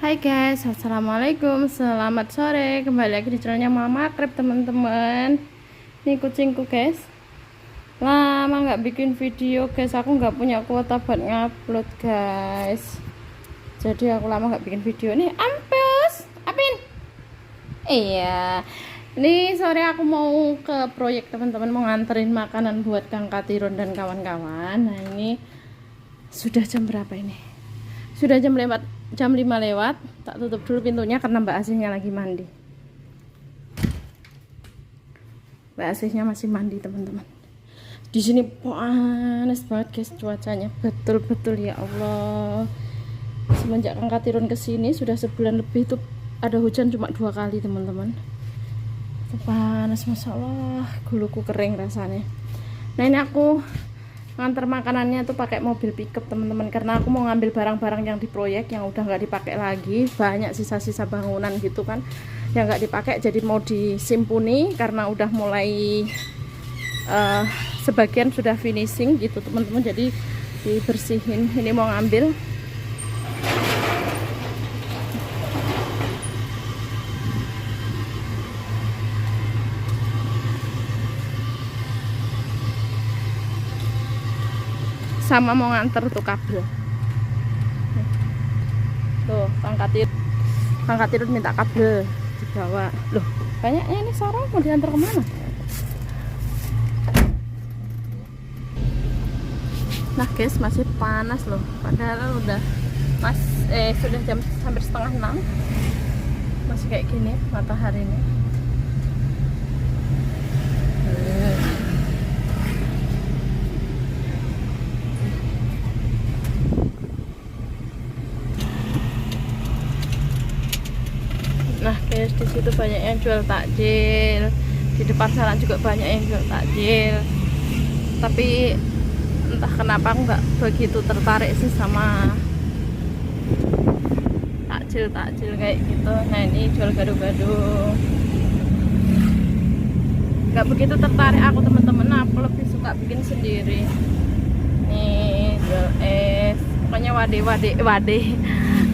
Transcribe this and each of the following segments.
Hai guys, assalamualaikum, selamat sore. Kembali lagi di channelnya Mama Krep teman-teman. Ini kucingku guys, lama nggak bikin video guys. Aku nggak punya kuota buat ngupload guys, jadi aku lama nggak bikin video. Nih Ampus, Apin. Iya, ini sore aku mau ke proyek teman-teman, mau nganterin makanan buat Kang Katirun dan kawan-kawan. Nah ini sudah jam berapa ini? Sudah jam 5 lewat. Tak tutup dulu pintunya karena Mbak Asihnya lagi mandi. Mbak Asihnya masih mandi teman-teman. Di sini panas banget guys cuacanya, betul-betul ya Allah. Semenjak Kang Katirun kesini sudah sebulan lebih tuh ada hujan cuma 2 kali teman-teman. Panas masya Allah, guluku kering rasanya. Nah ini aku nganter makanannya tuh pakai mobil pickup teman-teman, karena aku mau ngambil barang-barang yang di proyek yang udah nggak dipakai lagi. Banyak sisa-sisa bangunan gitu kan yang nggak dipakai, jadi mau disimpuni karena udah mulai sebagian sudah finishing gitu teman-teman, jadi dibersihin. Ini mau ngambil sama mau nganter tuh kabel tuh. Kang Katirun minta kabel dibawa. Loh banyaknya ini, sarang mau diantar kemana? Nah guys, masih panas loh, padahal udah sudah jam hampir setengah 6 masih kayak gini matahari ini. Nah guys, di situ banyak yang jual takjil, di depan sana juga banyak yang jual takjil. Tapi entah kenapa aku nggak begitu tertarik sih sama takjil kayak gitu. Nah ini jual gado-gado, nggak begitu tertarik aku teman-teman. Aku lebih suka bikin sendiri. Nih jual es, pokoknya wade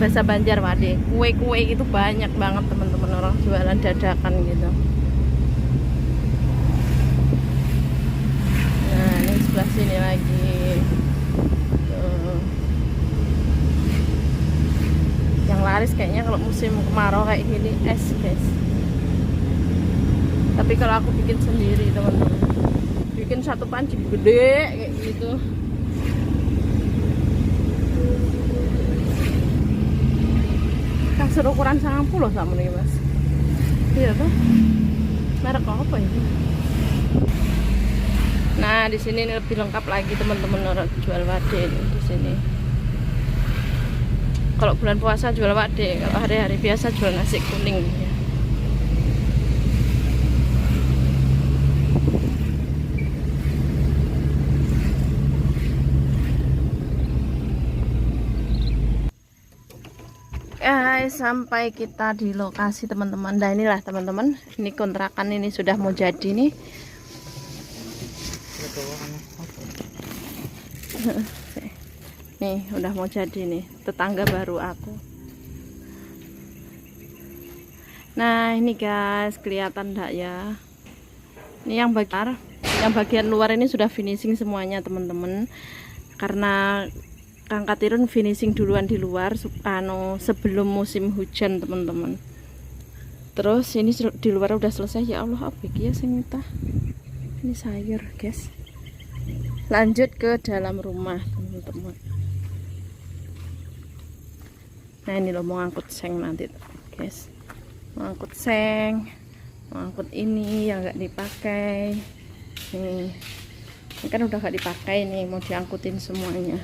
bahasa Banjar wade, kue itu banyak banget teman-teman, orang jualan dadakan gitu. Nah ini sebelah sini lagi tuh. Yang laris kayaknya kalau musim kemarau kayak gini es guys. Tapi kalau aku bikin sendiri teman-teman, bikin satu panci gede kayak gitu. Kasur ukuran 90 sama nih mas. Iya tuh. Merek apa ini? Nah di sini lebih lengkap lagi teman-teman, orang jual wade di sini. Kalau bulan puasa jual wade, kalau hari-hari biasa jual nasi kuning. Guys, sampai kita di lokasi teman-teman. Nah inilah teman-teman, ini kontrakan ini sudah mau jadi nih. Nih udah mau jadi nih, tetangga baru aku. Nah ini guys, kelihatan enggak ya? Ini yang bagian luar ini sudah finishing semuanya teman-teman, karena Kang Katirun finishing duluan di luar sebelum musim hujan teman-teman. Terus ini di luar udah selesai. Ya Allah, apa ya sing entah. Ini sayur guys. Lanjut ke dalam rumah teman-teman. Nah ini loh, mau ngangkut seng nanti guys. Mau ngangkut seng, mau ngangkut ini yang nggak dipakai. Nih ini kan udah nggak dipakai nih, mau diangkutin semuanya.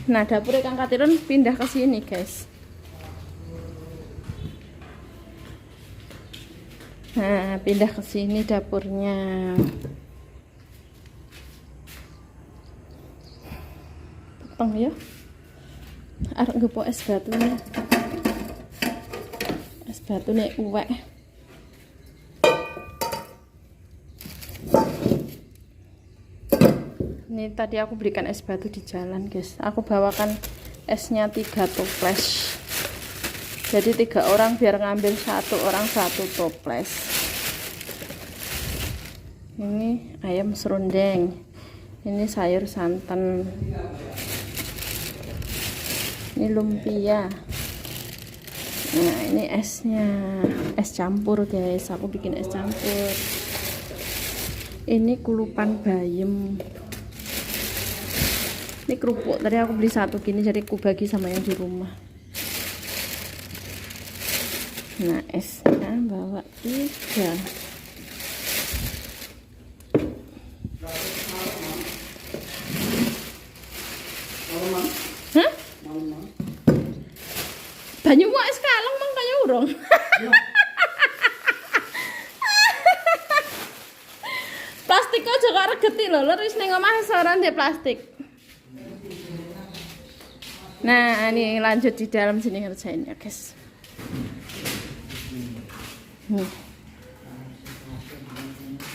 Nah dapur Kang Katirun pindah ke sini guys. Nah pindah ke sini dapurnya. Peteng ya. Arep ngepo es batu nih. Es batu nih uwek. Ini tadi aku belikan es batu di jalan guys. Aku bawakan esnya 3 toples. Jadi 3 orang biar ngambil 1 orang 1 toples. Ini ayam serundeng. Ini sayur santan. Ini lumpia. Nah, ini esnya. Es campur, guys. Aku bikin es campur. Ini kulupan bayam. Ini kerupuk. Tadi aku beli 1 gini, jadi aku bagi sama yang di rumah. Nah, esnya bawa 3. Hah? Banyu mau es kaleng mang kaya urung. Plastik kok juga regeti lho, wis ning omah soran di plastik. Nah, ini lanjut di dalam sini ngerjain ya, guys.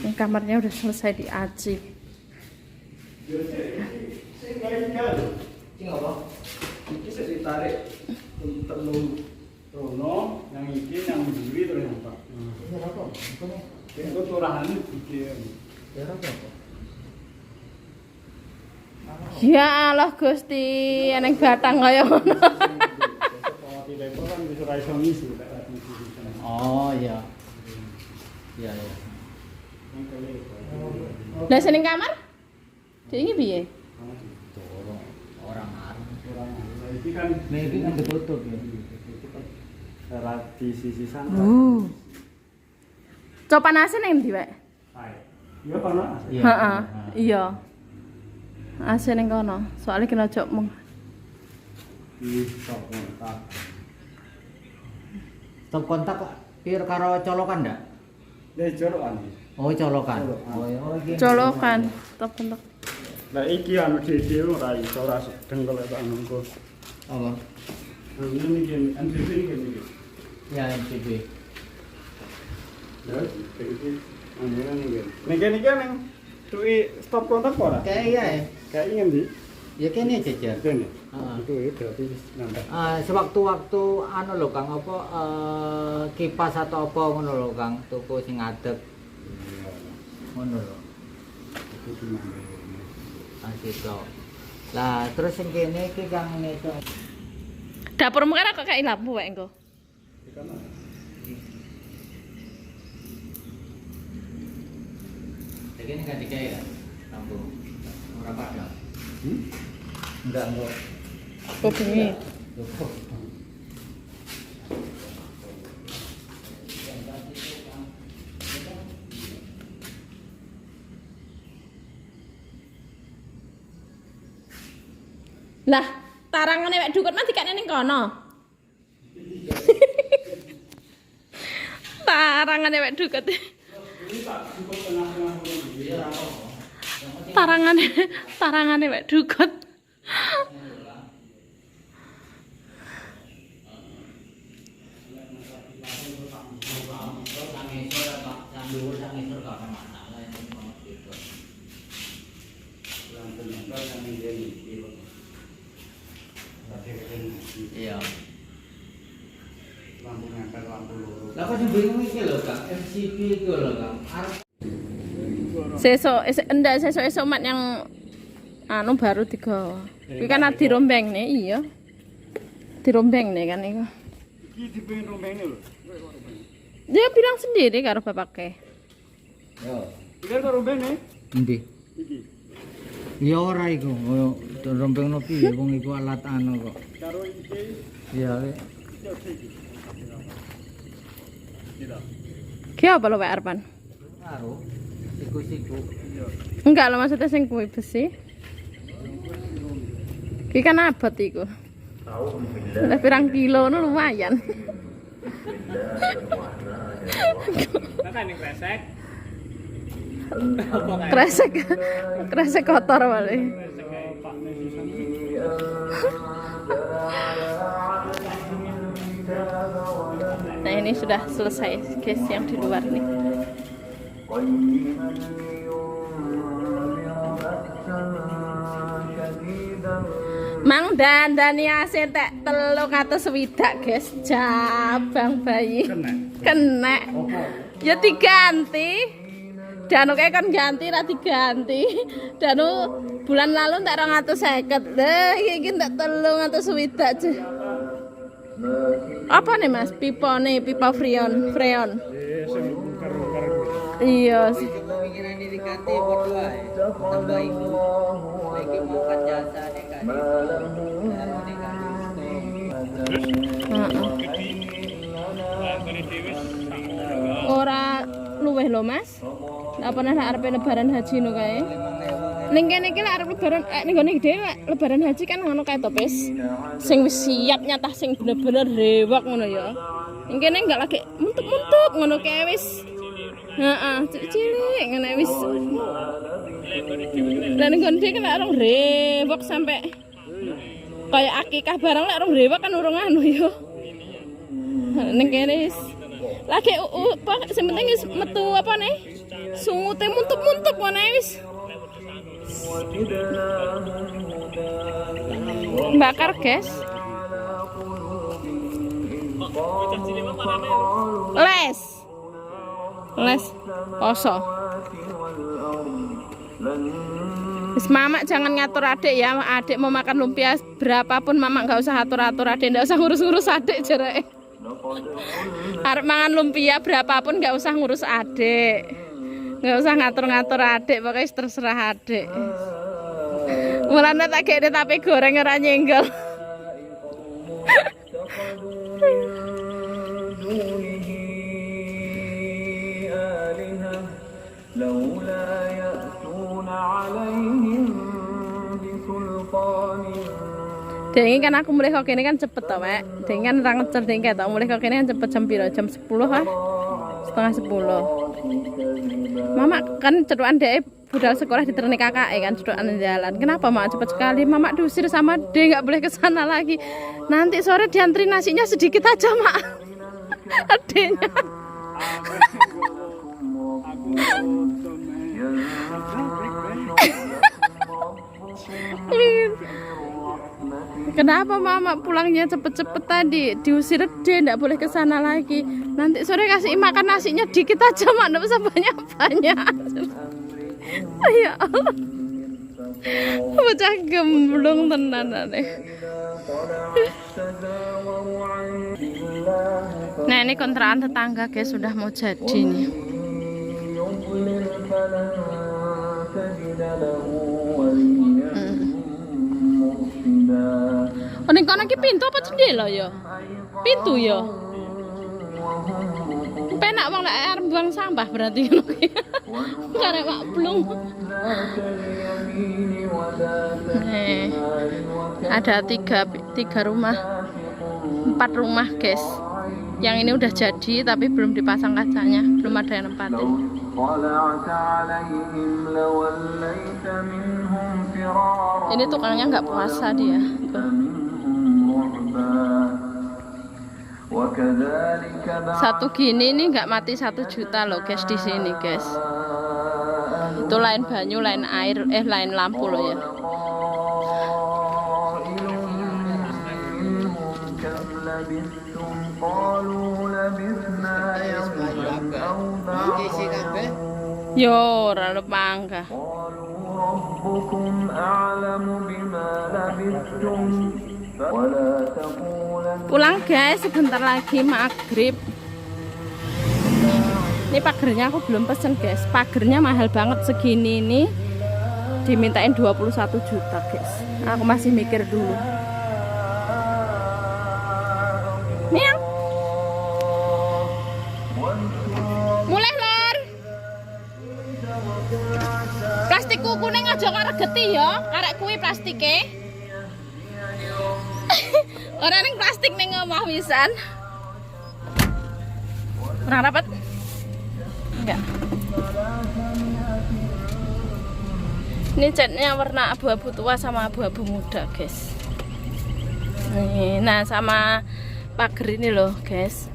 Ini kamarnya udah selesai diaci. Ditarik telung rono yang iki yang mburi terus nampak. Itu turahane bikin. Ya Allah Gusti, eneng batang kaya ngono. Oh iya. Iya iya. Lah seneng kamar? Dek iki piye? Orang arep. Iki kan Maybe kan ditutup ya. di sisi sana. Copan asin ning ndi, Pak? Iya kono. Heeh. Iya. Asin ning kono. Soale kena jok mung. Di stop kontak. Stop kontak pir karo colokan ndak? Deh jorokan. Oh colokan. Colokan. Oh iki. Colokan, top kontak. Lah iki anu dhewe ora iso ora dengkol eta anu engko. Apa? Ini gini, NTV gini. Ya MCB. Ya, iki anu ngene. Ning kene iki ning tuki stop kontak apa ora? Kayak iya ya. Kayak ngendi? Ya kene jejer. Kene. Heeh. Itu ya berarti nambah. Sewaktu-waktu anu lho Kang apa kipas atau apa ngono lho Kang, tuku sing ngadeg. Ngono lho. Itu dimana? Gitu. Lah terus sing kene iki Kang neto. Dapurmu kan kok kayak lampu wae engko. Ini kan dikai ya, lampu ora padang. Enggak. Kok bengi. Lah, tarangane wek dukut mah dikane ning kono. Tarangane wek dukut. Tarangane wek dukut. Iya. Lampu nempel lampu loro. Lah kok sing bingung iki lho Kang, MCB iku lho Kang. Sesuk mat yang anu baru digawa. Kuwi kan dirombeng nih, iya. Dirombeng nih kan iku. Iki dipengin rombene lho. Dia bilang sendiri karo bapake. Yo. Iki karo rombene. Endi? Iki. Ya ora iku, koyo rombengno piye wong iku alat anu kok. Karo iki Iya. iki. Tidak. Ki apa lo Pak Arpan? Karo siku-siku. Enggak lah maksudnya sing kuwi besi. Ki kan abot iku. Lah pirang kilo nu lumayan. Kan ning kresek. Kresek kotor wale. Nah ini sudah selesai guys yang di luar nih. Mang dandani asin tek 360 guys, jabang bayi. Kena. Ya diganti. Danu kayak kan ganti ra diganti. Danu bulan lalu tak 250. Lah iki tak 360 aja. Apa nih Mas? Pipa nih, pipa freon. Iya. Pemikiran ini diganti podo ae. Tambah iku. Iki mau kan jasa nek kan. Ora luweh lho Mas. Lah pernah arep lebaran haji no kae. Ning kene iki arep lebaran ning gone dhewe lebaran haji kan ngono kae to, Pis. Sing wis siap nyatah sing bener-bener rewak ngono ya. Ning kene enggak lagi muntuk-muntuk ngono kae wis. Heeh, cilik ngene wis. Lah ning gone dhewe kan arep rewak sampai kayak akikah barang lek rong rewak kan urung anu ya. Ning kene wis lagi sing penting wis metu apa nih? Sungute muntuk-muntuk ngene wis. Bakar guys. Les poso. Wis mama jangan ngatur adik ya. Adik mau makan lumpia berapapun mama nggak usah atur-atur adik, nggak usah ngurus-ngurus adik jerek. Arep mangan lumpia berapapun nggak usah ngurus adik, nggak usah ngatur-ngatur adik, pokoknya terserah adik. Mulane tak kene tapi goreng ora nyenggol. Dengi kan aku mulai kok kene kan cepet to, Mek. Dengi kan ra ngecer dengi to, mulai kok kene kan cepet jam piro? Jam 10 ah. Setengah 10. Mama kan cedukan dhek budal sekolah di Terni kakak kan cedukan jalan. Kenapa Mak cepet sekali? Mama diusir sama Dek, nggak boleh ke sana lagi. Nanti sore diantri nasinya sedikit aja, Mak. Adeknya. Kenapa Mama pulangnya cepet-cepet tadi? Diusir Dek, nggak boleh ke sana lagi. Nanti sore kasih makan nasinya dikit aja, Mak, nggak usah banyak-banyak. Ya Allah. Bocah gemblung tenan deh. Nah, ini kontrakan tetangga guys sudah mau jadi nih. Oh, ning kono iki pintu apa jendela ya? Pintu ya. Penak wong lek arep buang sampah berarti ngono ki. Karek mak blung. Ada tiga rumah, 4 rumah guys. Yang ini udah jadi tapi belum dipasang kacanya, belum ada yang nempatin. Ini tukangnya nggak puasa dia. Satu gini ini nggak mati 1 juta loh guys di sini guys. Itu lain banyu, lain air, lain lampu loh ya. Yo, ora pangga. Pulang guys, sebentar lagi maghrib. Ini pagernya aku belum pesen guys. Pagernya mahal banget segini ini. Dimintain 21 juta guys. Aku masih mikir dulu. Miang. Mulai lor. Plastik kuku ning aja karo geti ya. Karek kuwi plastike. Orang ning plastik ning omah wisan. Kurang rapat? Enggak. Ini catnya warna abu-abu tua sama abu-abu muda guys. Nah sama pagar ini loh guys.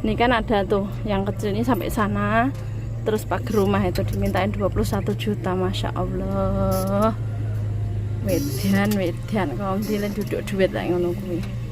Ini kan ada tuh yang kecil ini sampai sana. Terus pagar rumah itu dimintain 21 juta, Masya Allah. Wedan kaum dile duduk duit lek ngono kuwi.